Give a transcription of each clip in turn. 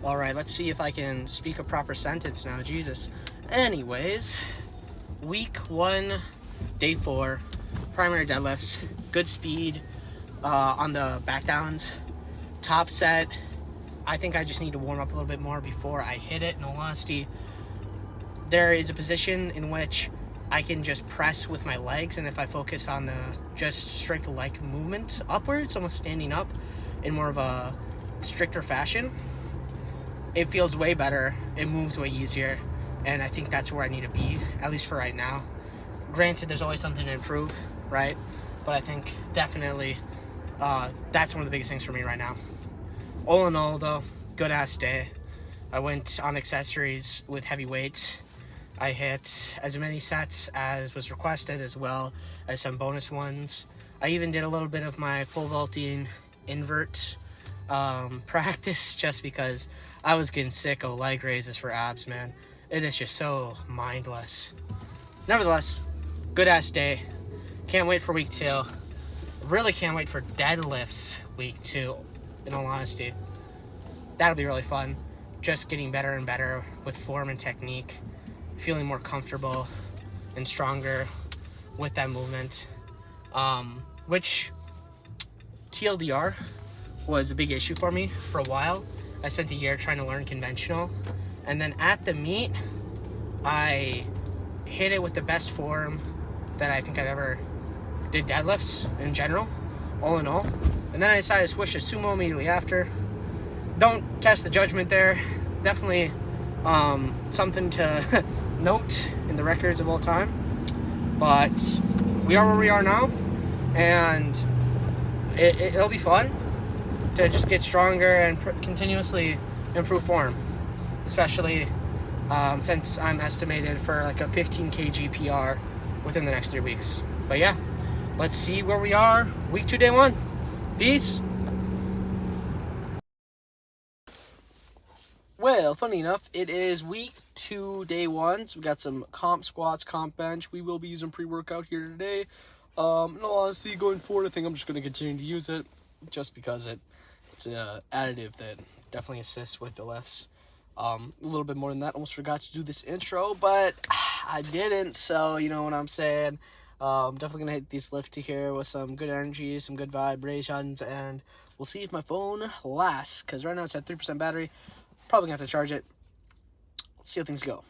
All right, let's see if I can speak a proper sentence now. Jesus. Anyways, week 1, day 4, primary deadlifts, good speed on the back downs. Top set, I think I just need to warm up a little bit more before I hit it. In all honesty, there is a position in which I can just press with my legs, and if I focus on the just strict leg movement upwards, almost standing up in more of a stricter fashion, it feels way better, it moves way easier, and I think that's where I need to be, at least for right now. Granted, there's always something to improve, right? But I think definitely that's one of the biggest things for me right now. All in all, though, good ass day. I went on accessories with heavy weights. I hit as many sets as was requested, as well as some bonus ones. I even did a little bit of my pole vaulting invert practice, just because I was getting sick of leg raises for abs, man. It is just so mindless. Nevertheless, good ass day. Can't wait for week 2. Really can't wait for deadlifts week 2, in all honesty. That'll be really fun. Just getting better and better with form and technique, feeling more comfortable and stronger with that movement, which TLDR was a big issue for me for a while. I spent a year trying to learn conventional, and then at the meet I hit it with the best form that I think I've ever did deadlifts in general, all in all. And then I decided to switch to sumo immediately after. Don't test the judgment there. Definitely something to note in the records of all time. But we are where we are now, and it'll be fun to just get stronger and continuously improve form, especially since I'm estimated for like a 15 kg PR within the next 3 weeks. But yeah, let's see where we are week 2, day 1. Peace. Well, funny enough, it is week 2, day 1. So we got some comp squats, comp bench. We will be using pre-workout here today. In all honesty, going forward, I think I'm just going to continue to use it, just because it's an additive that definitely assists with the lifts. A little bit more than that. Almost forgot to do this intro, but I didn't, so you know what I'm saying. Definitely going to hit this lift here with some good energy, some good vibrations, and we'll see if my phone lasts, because right now it's at 3% battery. Probably going to have to charge it. Let's see how things go.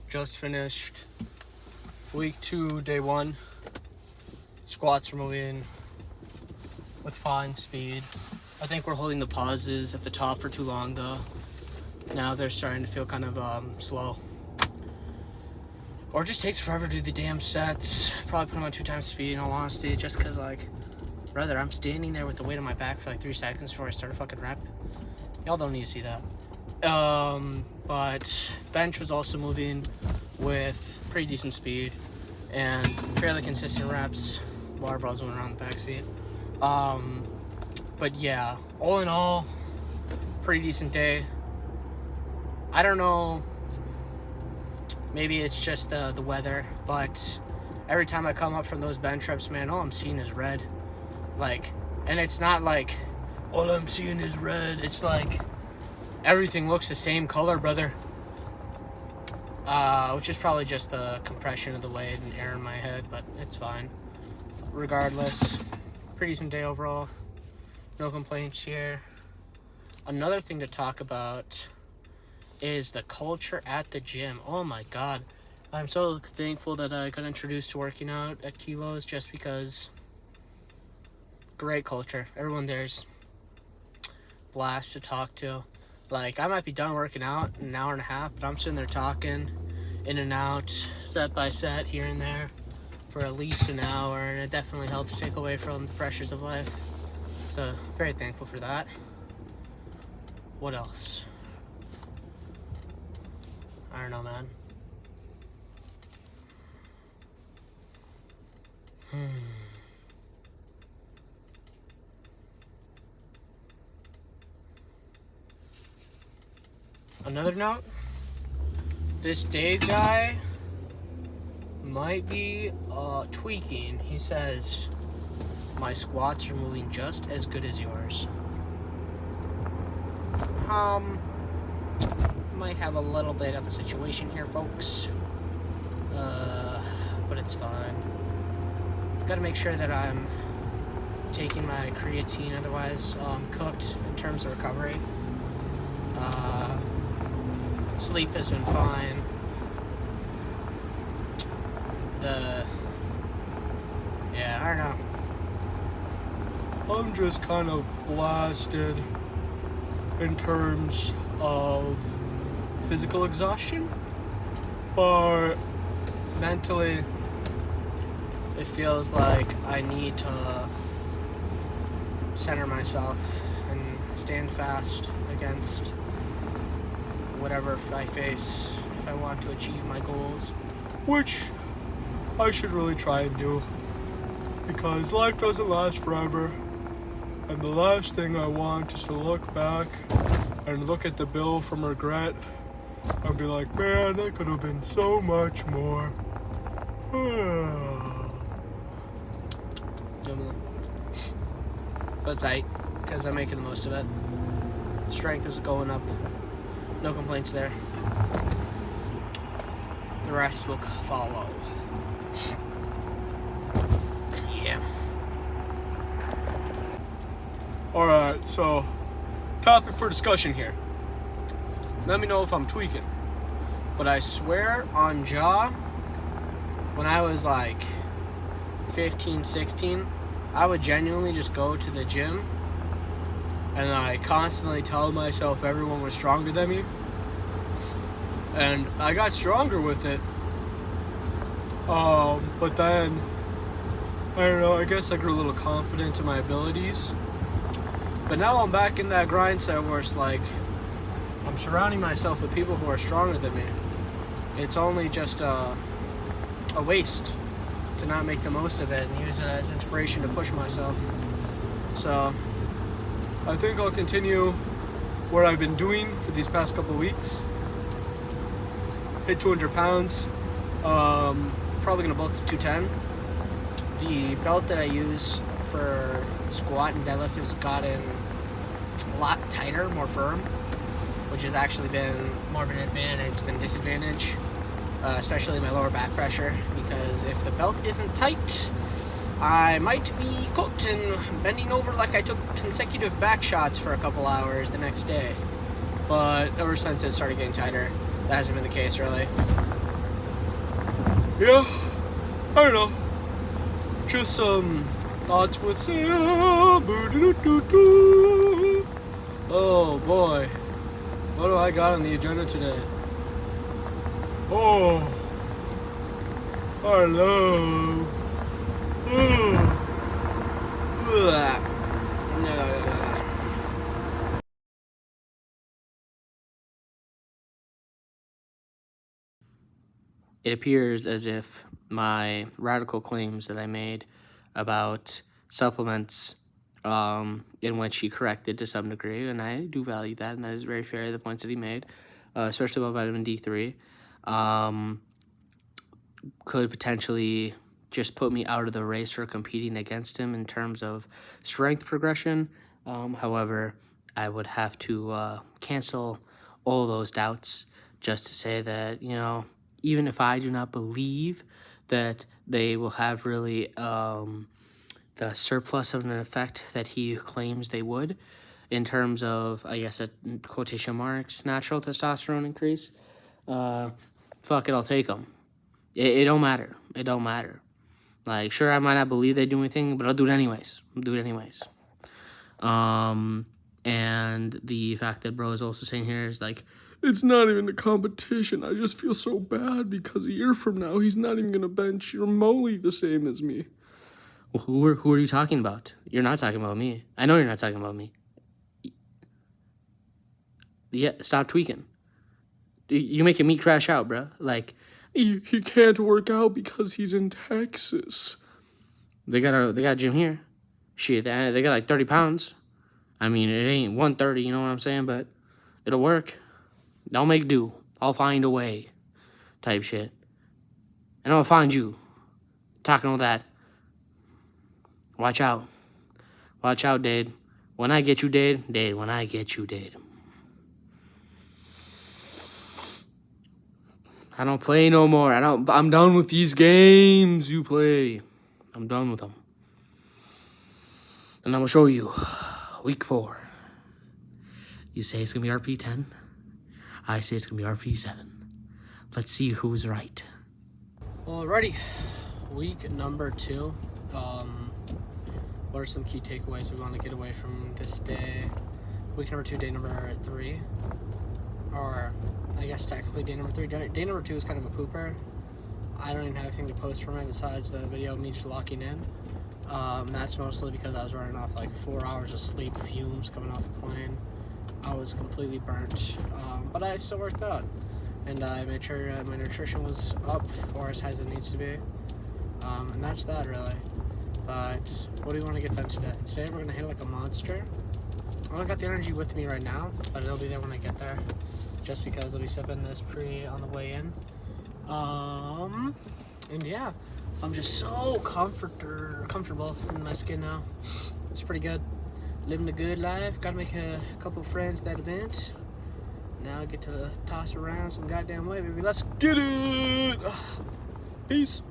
just finished week 2, day 1. Squats are moving with fine speed. I think we're holding the pauses at the top for too long though. Now they're starting to feel kind of slow. Or it just takes forever to do the damn sets. Probably put them on 2 times speed in all honesty, just cause like, brother, I'm standing there with the weight on my back for like 3 seconds before I start a fucking rep. Y'all don't need to see that. But bench was also moving with pretty decent speed and fairly consistent reps. Barbells went around the back seat. But yeah, all in all, pretty decent day. I don't know, maybe it's just the weather, but every time I come up from those bench reps, man, all I'm seeing is red. Like, and it's not like all I'm seeing is red. It's like everything looks the same color, brother. Which is probably just the compression of the weight and air in my head, but it's fine. Regardless, pretty decent day overall. No complaints here. Another thing to talk about is the culture at the gym. Oh my god. I'm so thankful that I got introduced to working out at Kilos, just because great culture. Everyone there's blast to talk to. Like, I might be done working out in an hour and a half, but I'm sitting there talking in and out, set by set, here and there, for at least an hour, and it definitely helps take away from the pressures of life. So, very thankful for that. What else? I don't know, man. Another note, this Dave guy might be tweaking. He says, my squats are moving just as good as yours. Might have a little bit of a situation here, folks. But it's fine. Gotta make sure that I'm taking my creatine, otherwise cooked in terms of recovery. Sleep has been fine. Yeah, I don't know. I'm just kind of blasted in terms of physical exhaustion, but mentally it feels like I need to center myself and stand fast against whatever I face if I want to achieve my goals, which I should really try and do, because life doesn't last forever, and the last thing I want is to look back and look at the bill from regret and be like, man, that could have been so much more. But it's aight, because I'm making the most of it. Strength is going up. No complaints there. The rest will follow. Yeah. Alright, so topic for discussion here. Let me know if I'm tweaking. But I swear on Jaw, when I was like 15, 16, I would genuinely just go to the gym and I constantly tell myself everyone was stronger than me. And I got stronger with it. But then, I don't know, I guess I grew a little confident in my abilities. But now I'm back in that grind set where it's like, I'm surrounding myself with people who are stronger than me. It's only just a waste to not make the most of it and use it as inspiration to push myself. So, I think I'll continue what I've been doing for these past couple weeks. Hit 200 pounds. Probably gonna bulk to 210. The belt that I use for squat and deadlift has gotten a lot tighter, more firm, which has actually been more of an advantage than disadvantage, especially my lower back pressure, because if the belt isn't tight, I might be cooked and bending over like I took consecutive back shots for a couple hours the next day. But ever since it started getting tighter, that hasn't been the case really. Yeah, I don't know. Just some thoughts with Sam. Oh boy, what do I got on the agenda today? Oh, hello. It appears as if my radical claims that I made about supplements, in which he corrected to some degree, and I do value that, and that is very fair, the points that he made, especially about vitamin D3, could potentially just put me out of the race for competing against him in terms of strength progression. However, I would have to cancel all those doubts just to say that, you know, even if I do not believe that they will have really the surplus of an effect that he claims they would, in terms of, I guess, a quotation marks, natural testosterone increase, fuck it, I'll take them. It don't matter. It don't matter. Like, sure, I might not believe they do anything, but I'll do it anyways. And the fact that bro is also saying here is like, it's not even a competition. I just feel so bad because a year from now, he's not even going to bench remotely the same as me. Well, who are you talking about? You're not talking about me. I know you're not talking about me. Yeah, stop tweaking. You're making me crash out, bro. Like, he can't work out because he's in Texas. They got a gym here. Shit, they got like 30 pounds. I mean, it ain't 130, you know what I'm saying? But it'll work. I'll make do. I'll find a way. Type shit. And I'll find you. Talking all that. Watch out. Watch out, Dade. When I get you, Dade. Dade, when I get you, Dade. I don't play no more. I'm done with these games you play. I'm done with them. And I'm gonna show you. Week 4. You say it's gonna be RP10. I say it's gonna be RP7. Let's see who's right. Alrighty. Week number 2. What are some key takeaways we want to get away from this day? Week number 2, day number 3. Or, I guess technically day number 3. Day number 2 is kind of a pooper. I don't even have anything to post from it besides the video of me just locking in. That's mostly because I was running off like 4 hours of sleep, fumes coming off the plane. I was completely burnt, but I still worked out. And I made sure my nutrition was up or as high as it needs to be. And that's that, really. But what do we want to get done today? Today we're going to hit like a monster. I don't got the energy with me right now, but it'll be there when I get there. Just because I'll be sipping this on the way in. And yeah, I'm just so comfortable in my skin now. It's pretty good. Living a good life. Got to make a couple friends at that event. Now I get to toss around some goddamn way, baby. Let's get it! Peace.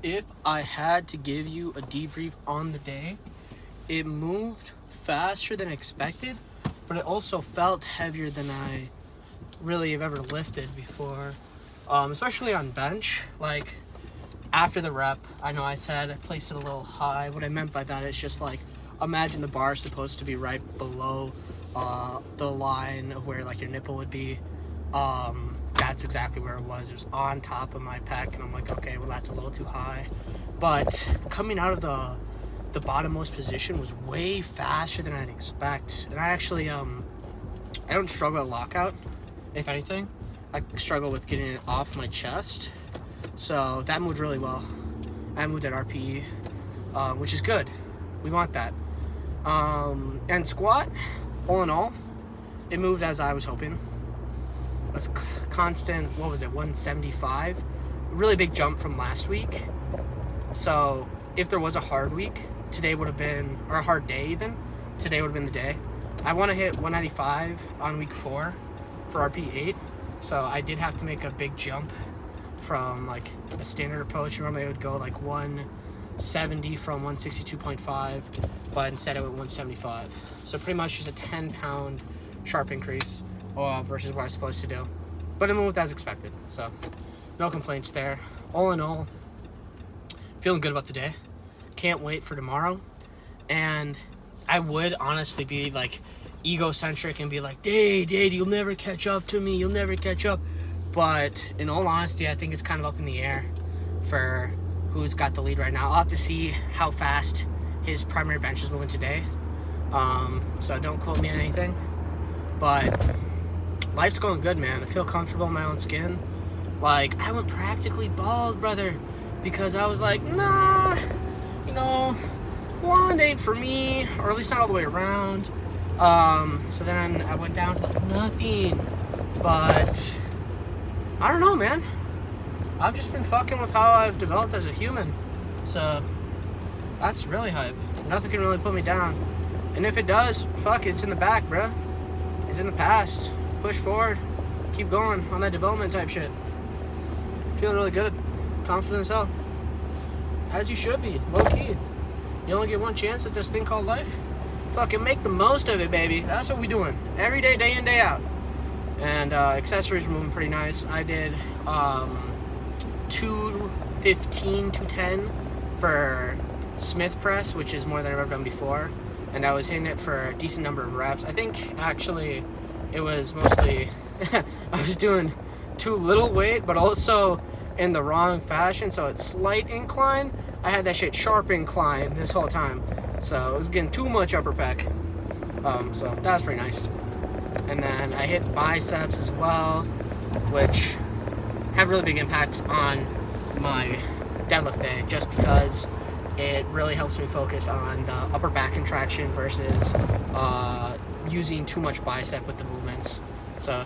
If I had to give you a debrief on the day, it moved faster than expected, but it also felt heavier than I really have ever lifted before, especially on bench. Like, after the rep, I know I said I placed it a little high. What I meant by that is just like, imagine the bar is supposed to be right below the line of where like your nipple would be. That's exactly where it was. It was on top of my pec, and I'm like, okay, well, that's a little too high. But coming out of the bottommost position was way faster than I'd expect. And I actually, I don't struggle at lockout. If anything, I struggle with getting it off my chest. So that moved really well. I moved at RPE, which is good. We want that. And squat, all in all, it moved as I was hoping. It was constant, 175? Really big jump from last week. So if there was a hard week, today would have been, or a hard day even, today would have been the day. I want to hit 195 on week 4 for RP8. So I did have to make a big jump from like a standard approach. Normally I would go like 170 from 162.5, but instead I went 175. So pretty much just a 10-pound sharp increase versus what I was supposed to do. But it moved as expected, so no complaints there. All in all, feeling good about the day. Can't wait for tomorrow. And I would honestly be like egocentric and be like, Dade, you'll never catch up to me. You'll never catch up. But in all honesty, I think it's kind of up in the air for who's got the lead right now. I'll have to see how fast his primary bench is moving today. So don't quote me on anything. But life's going good, man. I feel comfortable in my own skin. Like, I went practically bald, brother, because I was like, nah, blonde ain't for me, or at least not all the way around. So then I went down to like nothing. But I don't know, man. I've just been fucking with how I've developed as a human. So that's really hype. Nothing can really put me down. And if it does, fuck it, it's in the back, bro. It's in the past. Push forward. Keep going on that development type shit. Feeling really good. Confident as hell. As you should be. Low key. You only get one chance at this thing called life. Fucking make the most of it, baby. That's what we doing. Every day, day in, day out. And accessories were moving pretty nice. I did 215, 210 for Smith press, which is more than I've ever done before. And I was hitting it for a decent number of reps. I think actually it was mostly I was doing too little weight, but also in the wrong fashion. So it's slight incline. I had that shit sharp incline this whole time. So it was getting too much upper pec. So that was pretty nice. And then I hit biceps as well, which have really big impact on my deadlift day, just because it really helps me focus on the upper back contraction versus using too much bicep with the movements. So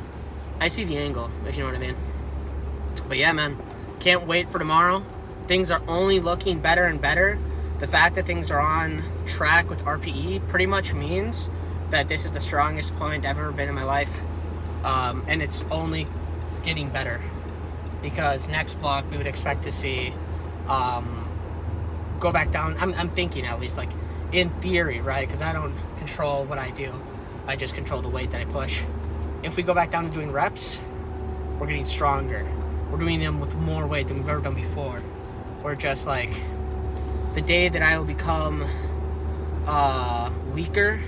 I see the angle, if you know what I mean. But yeah, man, can't wait for tomorrow. Things are only looking better and better. The fact that things are on track with RPE pretty much means that this is the strongest point I've ever been in my life. And it's only getting better, because next block we would expect to see go back down. I'm thinking, at least, like in theory, right? Because I don't control what I do. I just control the weight that I push. If we go back down to doing reps, we're getting stronger. We're doing them with more weight than we've ever done before. We're just like, the day that I will become weaker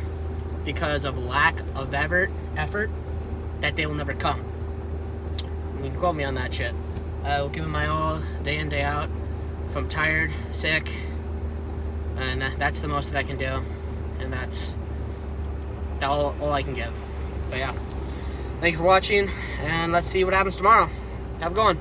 because of lack of effort, that day will never come. You can quote me on that shit. I will give it my all, day in, day out. If I'm tired, sick, and that's the most that I can do, and that's all I can give. But yeah, thank you for watching, and let's see what happens tomorrow. Have a good one.